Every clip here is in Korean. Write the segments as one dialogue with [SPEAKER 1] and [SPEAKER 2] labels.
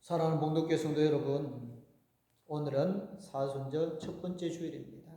[SPEAKER 1] 사랑하는 봉독교 성도 여러분, 오늘은 사순절 첫 번째 주일입니다.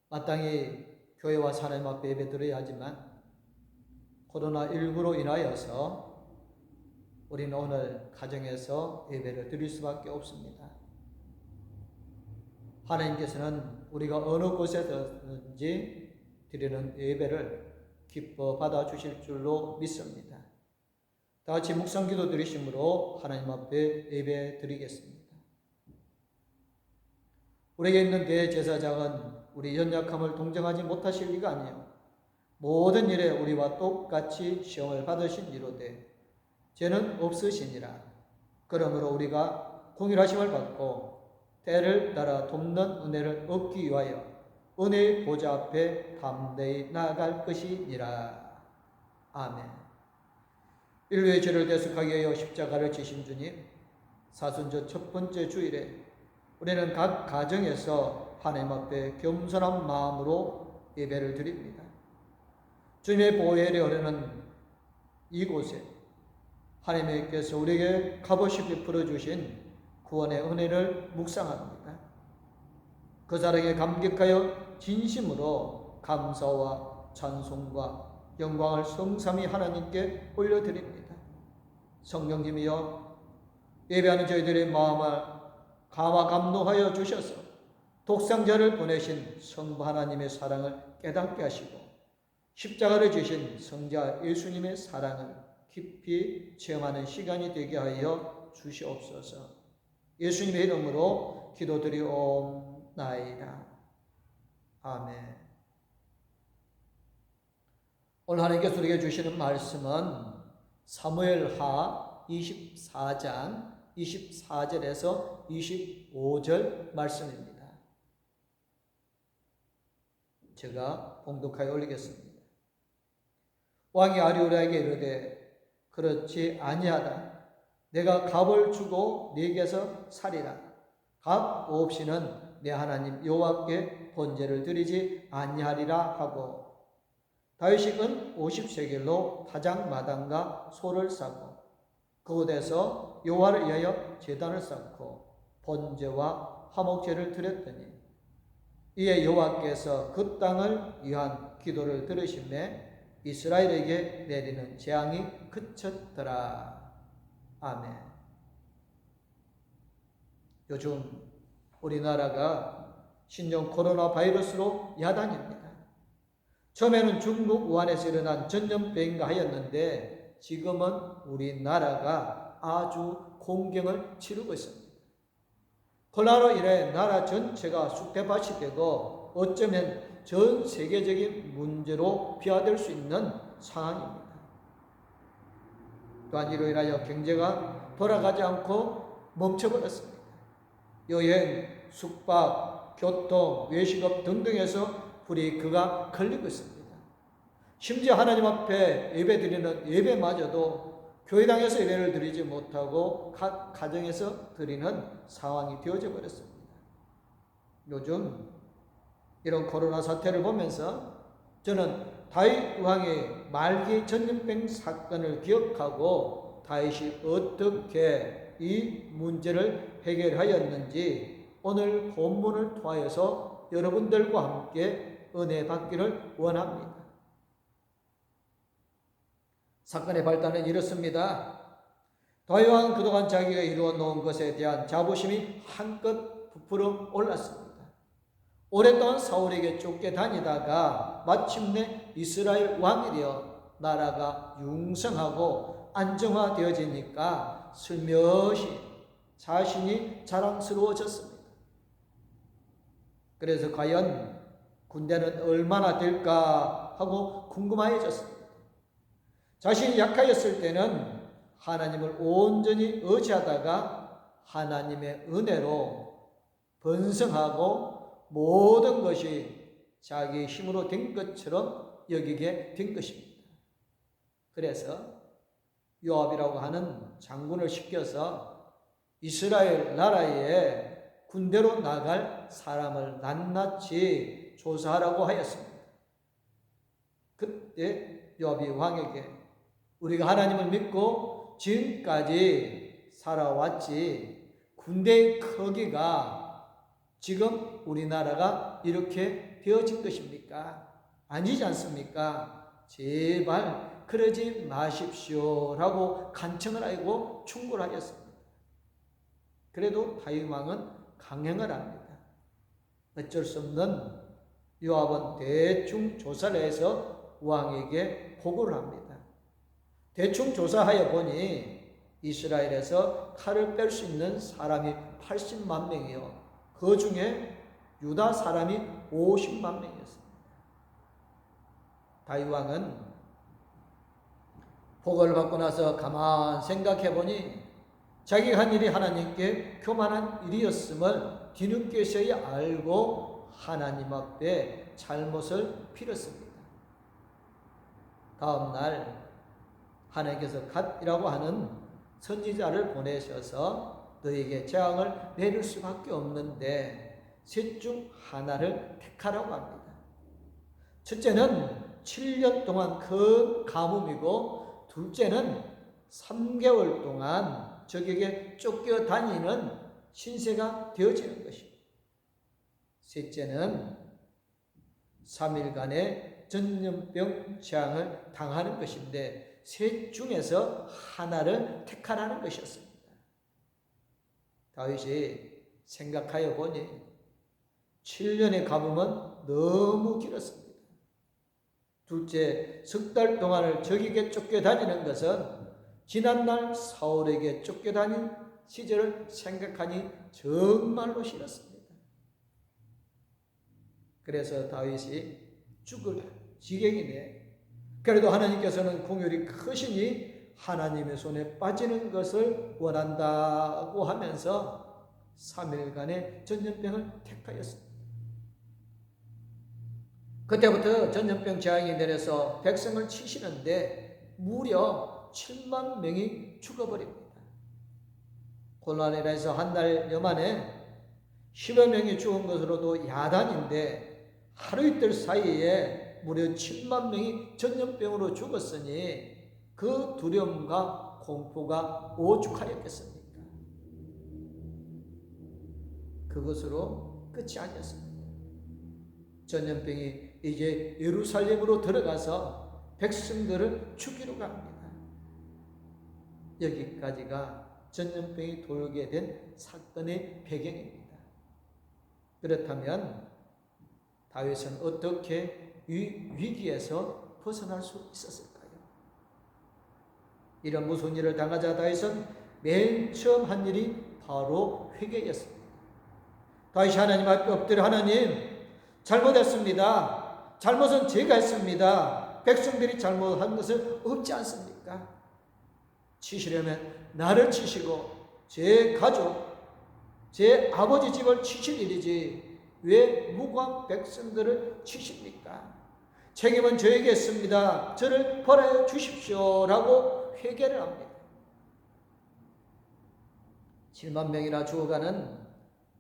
[SPEAKER 1] 마땅히 교회와 하나님 앞에 예배 드려야 하지만 코로나19로 인하여서 우리는 오늘 가정에서 예배를 드릴 수밖에 없습니다. 하나님께서는 우리가 어느 곳에서든지 드리는 예배를 기뻐 받아주실 줄로 믿습니다. 다 같이 묵상기도 드리심으로 하나님 앞에 예배 드리겠습니다. 우리에게 있는 대제사장은 우리 연약함을 동정하지 못하실 리가 아니요 모든 일에 우리와 똑같이 시험을 받으신 이로되 죄는 없으시니라. 그러므로 우리가 공일하심을 받고 때를 따라 돕는 은혜를 얻기 위하여 은혜의 보좌 앞에 담대히 나아갈 것이니라. 아멘. 인류의 죄를 대속하기 위하여 십자가를 지신 주님, 사순절 첫 번째 주일에 우리는 각 가정에서 하나님 앞에 겸손한 마음으로 예배를 드립니다. 주님의 보혈이 흐르는 이곳에 하나님께서 우리에게 값없이 베풀어 주신 구원의 은혜를 묵상합니다. 그 사랑에 감격하여 진심으로 감사와 찬송과 영광을 성삼위 하나님께 올려드립니다. 성령님이여, 예배하는 저희들의 마음을 감화 감동하여 주셔서 독생자를 보내신 성부 하나님의 사랑을 깨닫게 하시고 십자가를 지신 성자 예수님의 사랑을 깊이 체험하는 시간이 되게 하여 주시옵소서. 예수님의 이름으로 기도드리옵나이다. 아멘. 오늘 하나님께서 우리에게 주시는 말씀은 사무엘하 24장 24절에서 25절 말씀입니다. 제가 봉독하여 올리겠습니다. 왕이 아리우라에게 이르되 그렇지 아니하다. 내가 값을 주고 네게서 살이라. 값 없이는 내 하나님 여호와께 번제를 드리지 아니하리라 하고 다윗이 은 50세겔로 타작마당과 소를 사고 그곳에서 여호와를 위하여 제단을 쌓고 번제와 화목제를 드렸더니 이에 여호와께서 그 땅을 위한 기도를 들으심에 이스라엘에게 내리는 재앙이 그쳤더라. 아멘. 요즘 우리나라가 신종 코로나 바이러스로 야단입니다. 처음에는 중국 우한에서 일어난 전염병인가 하였는데 지금은 우리나라가 아주 공경을 치르고 있습니다. 코로나로 인해 나라 전체가 쑥대밭이 되고 어쩌면 전 세계적인 문제로 비화될 수 있는 상황입니다. 또한 이로 인하여 경제가 돌아가지 않고 멈춰버렸습니다. 여행, 숙박, 교통, 외식업 등등에서 불이익가 걸리고 있습니다. 심지어 하나님 앞에 예배드리는 예배마저도 교회당에서 예배를 드리지 못하고 각 가정에서 드리는 상황이 되어져 버렸습니다. 요즘 이런 코로나 사태를 보면서 저는 다윗 왕의 말기 전염병 사건을 기억하고 다윗이 어떻게 이 문제를 해결하였는지 오늘 본문을 통하여서 여러분들과 함께 은혜 받기를 원합니다. 사건의 발단은 이렇습니다. 다윗 왕은 그동안 자기가 이루어 놓은 것에 대한 자부심이 한껏 부풀어 올랐습니다. 오랫동안 사울에게 쫓겨다니다가 마침내 이스라엘 왕이 되어 나라가 융성하고 안정화되어지니까 슬며시 자신이 자랑스러워졌습니다. 그래서 과연 군대는 얼마나 될까 하고 궁금해졌습니다. 자신이 약하였을 때는 하나님을 온전히 의지하다가 하나님의 은혜로 번성하고 모든 것이 자기 힘으로 된 것처럼 여기게 된 것입니다. 그래서 요압이라고 하는 장군을 시켜서 이스라엘 나라에 군대로 나갈 사람을 낱낱이 조사하라고 하였습니다. 그때 요압이 왕에게 우리가 하나님을 믿고 지금까지 살아왔지 군대의 크기가 지금 우리나라가 이렇게 되어진 것입니까? 아니지 않습니까? 제발 그러지 마십시오라고 간청을 하고 충고하였습니다. 그래도 다윗 왕은 강행을 합니다. 어쩔 수 없는 요압은 대충 조사를 해서 왕에게 보고를 합니다. 대충 조사하여 보니 이스라엘에서 칼을 뺄 수 있는 사람이 80만 명이요. 그 중에 유다 사람이 50만 명이었습니다. 다윗 왕은 보고를 받고 나서 가만 생각해 보니 자기가 한 일이 하나님께 교만한 일이었음을 뒤늦게서야 알고 하나님 앞에 잘못을 빌었습니다. 다음 날 하나님께서 갓이라고 하는 선지자를 보내셔서 너에게 재앙을 내릴 수밖에 없는데 셋 중 하나를 택하라고 합니다. 첫째는 7년 동안 큰 가뭄이고 둘째는 3개월 동안 적에게 쫓겨다니는 신세가 되어지는 것입니다. 셋째는 3일간의 전염병 재앙을 당하는 것인데 셋 중에서 하나를 택하라는 것이었습니다. 다윗이 생각하여 보니 7년의 가뭄은 너무 길었습니다. 둘째, 석 달 동안을 적에게 쫓겨다니는 것은 지난날 사울에게 쫓겨다닌 시절을 생각하니 정말로 싫었습니다. 그래서 다윗이 죽을 지경이네. 그래도 하나님께서는 긍휼이 크시니 하나님의 손에 빠지는 것을 원한다고 하면서 3일간의 전염병을 택하였습니다. 그때부터 전염병 재앙이 내려서 백성을 치시는데 무려 7만 명이 죽어버립니다. 곤란이라서 한 달여 만에 10여 명이 죽은 것으로도 야단인데 하루 이틀 사이에 무려 7만 명이 전염병으로 죽었으니 그 두려움과 공포가 오죽하였겠습니까? 그것으로 끝이 아니었습니다. 전염병이 이제 예루살렘으로 들어가서 백성들을 죽이러 갑니다. 여기까지가 전염병이 돌게 된 사건의 배경입니다. 그렇다면 다윗은 어떻게 이 위기에서 벗어날 수 있었을까요? 이런 무서운 일을 당하자 다윗은 맨 처음 한 일이 바로 회개였습니다. 다윗이 하나님 앞에 엎드려 하나님 잘못했습니다. 잘못은 제가 했습니다. 백성들이 잘못한 것은 없지 않습니까? 치시려면 나를 치시고 제 가족, 제 아버지 집을 치실 일이지 왜 무고한 백성들을 치십니까? 책임은 저에게 있습니다. 저를 벌하여 주십시오 라고 회개를 합니다. 7만 명이나 죽어가는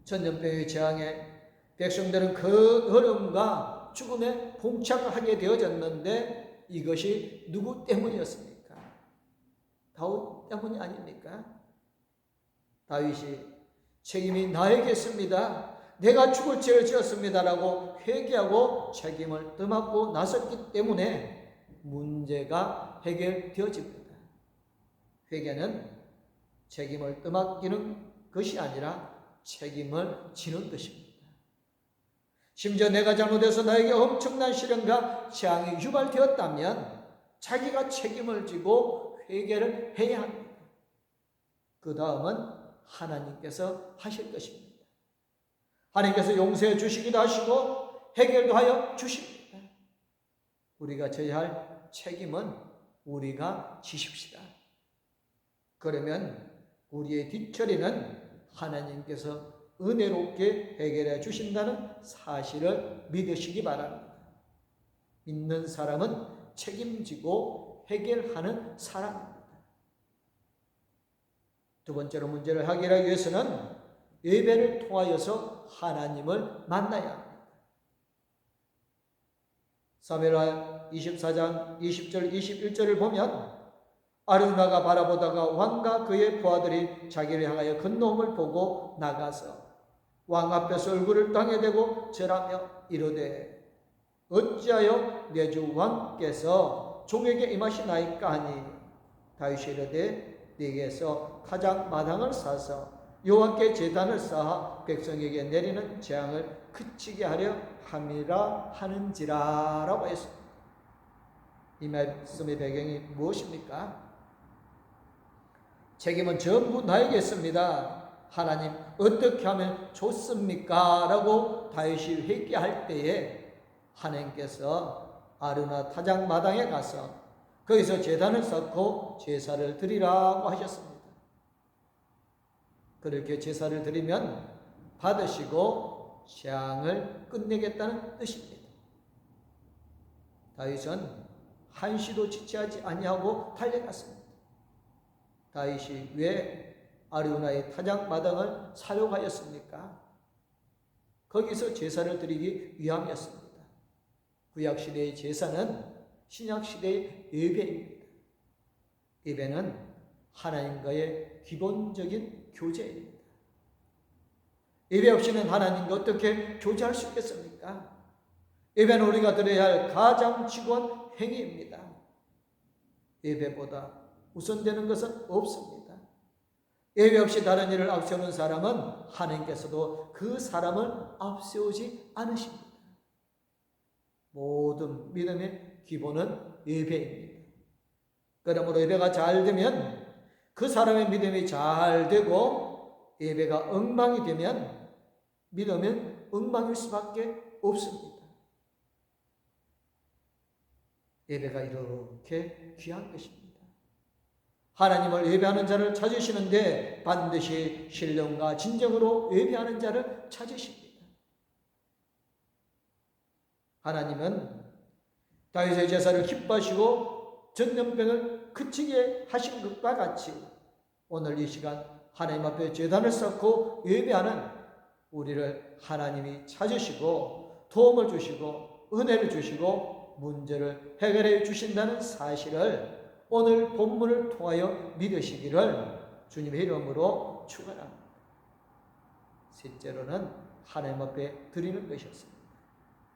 [SPEAKER 1] 전염병의 재앙에 백성들은 그 어려움과 죽음에 봉착하게 되어졌는데 이것이 누구 때문이었습니까? 다윗 때문이 아닙니까? 다윗이 책임이 나에게 있습니다. 내가 죽을 죄를 지었습니다라고 회개하고 책임을 떠맡고 나섰기 때문에 문제가 해결되어집니다. 회개는 책임을 떠맡기는 것이 아니라 책임을 지는 것입니다. 심지어 내가 잘못해서 나에게 엄청난 시련과 재앙이 유발되었다면 자기가 책임을 지고 회개를 해야 합니다. 그 다음은 하나님께서 하실 것입니다. 하나님께서 용서해 주시기도 하시고 해결도 하여 주십니다. 우리가 져야 할 책임은 우리가 지십시다. 그러면 우리의 뒤처리는 하나님께서 은혜롭게 해결해 주신다는 사실을 믿으시기 바랍니다. 믿는 사람은 책임지고 해결하는 사람입니다. 두 번째로 문제를 해결하기 위해서는 예배를 통하여서 하나님을 만나야 합니다. 사무엘하 24장 20절 21절을 보면 아르우나가 바라보다가 왕과 그의 부하들이 자기를 향하여 건너옴을 보고 나가서 왕 앞에서 얼굴을 땅에 대고 절하며 이르되 어찌하여 내 주 왕께서 종에게 임하시나이까 하니 다윗이 이르되 네게서 타작 마당을 사서 여호와께 제단을 쌓아 백성에게 내리는 재앙을 그치게 하려 함이라 하는지라 라고 했습니다. 이 말씀의 배경이 무엇입니까? 책임은 전부 나에게 있습니다. 하나님 어떻게 하면 좋습니까? 라고 다윗이 회개할 때에 하나님께서 아르우나 타작 마당에 가서 거기서 제단을 쌓고 제사를 드리라고 하셨습니다. 그렇게 제사를 드리면 받으시고 재앙을 끝내겠다는 뜻입니다. 다윗은 한시도 지체하지 아니하고 달려갔습니다. 다윗이 왜 아르우나의 타작 마당을 사려고 하였습니까? 거기서 제사를 드리기 위함이었습니다. 구약시대의 제사는 신약시대의 예배입니다. 예배는 하나님과의 기본적인 교제입니다. 예배 없이는 하나님과 어떻게 교제할 수 있겠습니까? 예배는 우리가 드려야 할 가장 직원 행위입니다. 예배보다 우선되는 것은 없습니다. 예배 없이 다른 일을 앞세우는 사람은 하나님께서도 그 사람을 앞세우지 않으십니다. 모든 믿음의 기본은 예배입니다. 그러므로 예배가 잘 되면 그 사람의 믿음이 잘 되고 예배가 엉망이 되면 믿음은 엉망일 수밖에 없습니다. 예배가 이렇게 귀한 것입니다. 하나님을 예배하는 자를 찾으시는데 반드시 신령과 진정으로 예배하는 자를 찾으십니다. 하나님은 다윗의 제사를 기뻐하시고 전염병을 그치게 하신 것과 같이 오늘 이 시간 하나님 앞에 제단을 쌓고 예배하는 우리를 하나님이 찾으시고 도움을 주시고 은혜를 주시고 문제를 해결해 주신다는 사실을 오늘 본문을 통하여 믿으시기를 주님의 이름으로 축원합니다. 셋째로는 하나님 앞에 드리는 것이었습니다.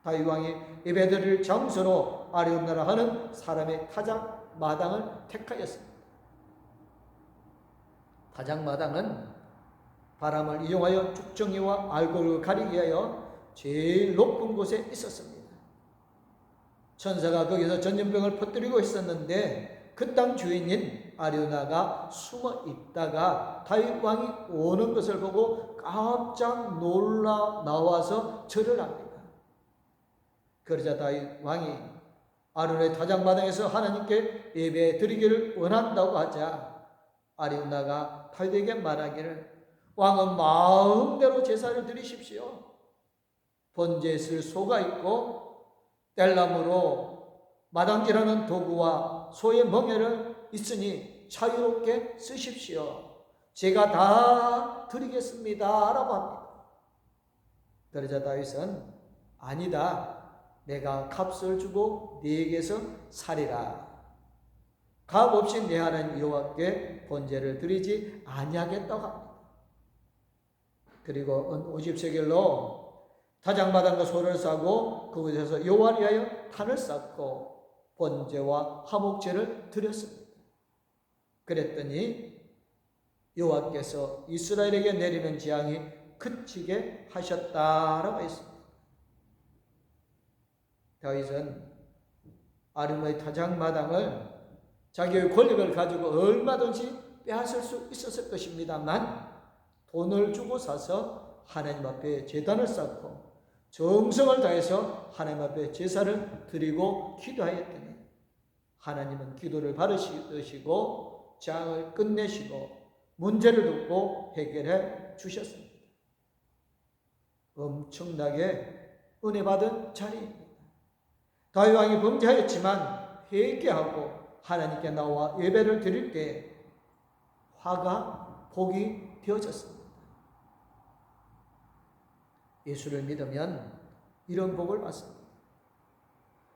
[SPEAKER 1] 다윗 왕이 예배드릴 장소로 아르우나라 하는 사람의 타작 마당을 택하였습니다. 타작 마당은 바람을 이용하여 죽정이와 알곡을 가리기 위하여 제일 높은 곳에 있었습니다. 천사가 거기서 전염병을 퍼뜨리고 있었는데 그 땅 주인인 아르우나가 숨어 있다가 다윗 왕이 오는 것을 보고 깜짝 놀라 나와서 절을 합니다. 그러자 다윗 왕이 아르우나의 타작마당에서 하나님께 예배 드리기를 원한다고 하자 아르우나가 다윗에게 말하기를 왕은 마음대로 제사를 드리십시오. 번제에 쓸 소가 있고 뗄나무로 마당질하는 도구와 소의 멍에를 있으니 자유롭게 쓰십시오. 제가 다 드리겠습니다 라고 합니다. 그러자 다윗은 아니다. 내가 값을 주고 네게서 사리라. 값 없이 내 하나님 여호와께 번제를 드리지 아니하겠다고 합니다. 그리고 50세겔로 타작마당과 소를 싸고 그곳에서 여호와를 위하여 탄을 쌓고 번제와 화목제를 드렸습니다. 그랬더니 여호와께서 이스라엘에게 내리는 재앙이 그치게 하셨다라고 했습니다. 다윗은 아르우나의 타작마당을 자기의 권력을 가지고 얼마든지 빼앗을 수 있었을 것입니다만 돈을 주고 사서 하나님 앞에 제단을 쌓고 정성을 다해서 하나님 앞에 제사를 드리고 기도하였더니 하나님은 기도를 받으시고 재앙을 끝내시고 문제를 돕고 해결해 주셨습니다. 엄청나게 은혜 받은 자리입니다. 다윗 왕이 범죄하였지만 회개하고 하나님께 나와 예배를 드릴 때 화가 복이 되어졌습니다. 예수를 믿으면 이런 복을 받습니다.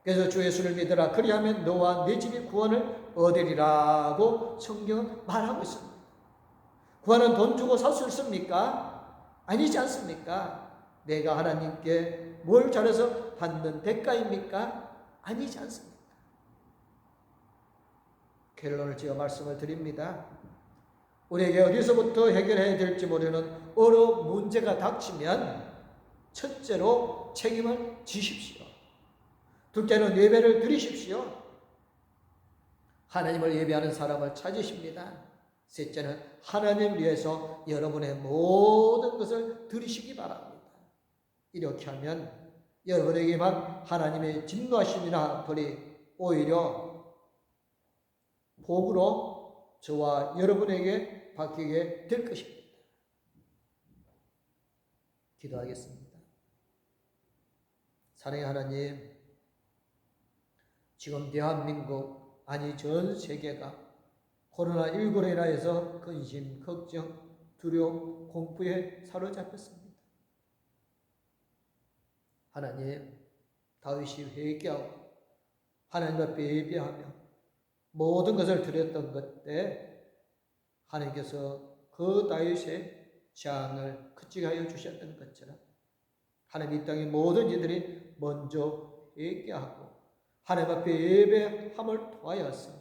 [SPEAKER 1] 그래서 주 예수를 믿으라. 그리하면 너와 네 집이 구원을 얻으리라고 성경은 말하고 있습니다. 구하는 돈 주고 살 수 있습니까? 아니지 않습니까? 내가 하나님께 뭘 잘해서 받는 대가입니까? 아니지 않습니까? 결론을 지어 말씀을 드립니다. 우리에게 어디서부터 해결해야 될지 모르는 어려운 문제가 닥치면 첫째로 책임을 지십시오. 둘째는 예배를 드리십시오. 하나님을 예배하는 사람을 찾으십니다. 셋째는 하나님을 위해서 여러분의 모든 것을 드리시기 바랍니다. 이렇게 하면 여러분에게만 하나님의 진노하심이나 벌이 오히려 복으로 저와 여러분에게 바뀌게 될 것입니다. 기도하겠습니다. 사랑의 하나님, 지금 대한민국 아니 전 세계가 코로나19로 인하여서 근심, 걱정, 두려움, 공포에 사로잡혔습니다. 하나님, 다윗이 회개하고 하나님 앞에 예배하며 모든 것을 드렸던 그때 하나님께서 그 다윗의 재앙을 그치하여 주셨던 것처럼 하나님 이 땅의 모든 이들이 먼저 회개하고 하나님 앞에 예배함을 통하여서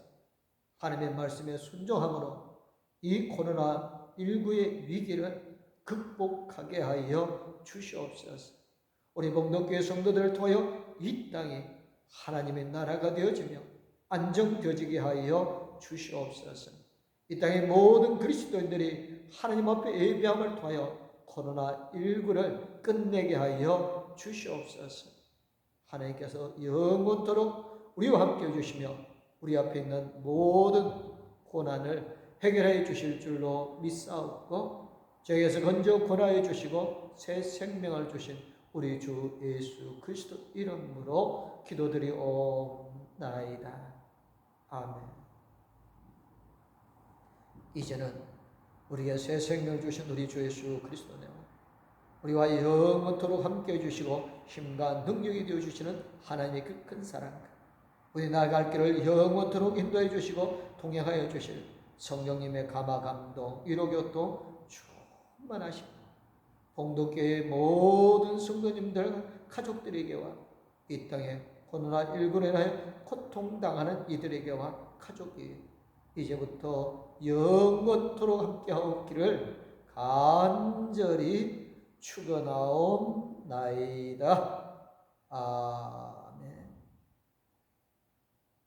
[SPEAKER 1] 하나님의 말씀에 순종함으로 이 코로나19의 위기를 극복하게 하여 주시옵소서. 우리 목동교회 성도들을 통하여 이 땅이 하나님의 나라가 되어지며 안정되어지게 하여 주시옵소서. 이 땅의 모든 그리스도인들이 하나님 앞에 예배함을 통하여 코로나19를 끝내게 하여 주시옵소서. 하나님께서 영원토록 우리와 함께 해주시며 우리 앞에 있는 모든 고난을 해결해 주실 줄로 믿사옵고 저에게서 건져 권하여 주시고 새 생명을 주신 우리 주 예수 그리스도 이름으로 기도드리옵나이다. 아멘. 이제는 우리에게 새 생명을 주신 우리 주 예수 그리스도네요. 우리와 영원토록 함께 해주시고 힘과 능력이 되어주시는 하나님의 그 큰 사랑, 우리 나아갈 길을 영원토록 인도해 주시고 동행하여 주실 성령님의 감화 감동, 위로교통 충만하시고 봉독교회의 모든 성도님들 가족들에게와 이 땅에 코로나19로 인하여 고통당하는 이들에게와 가족이 이제부터 영원토록 함께하옵기를 간절히 축원하옵나이다. 아멘.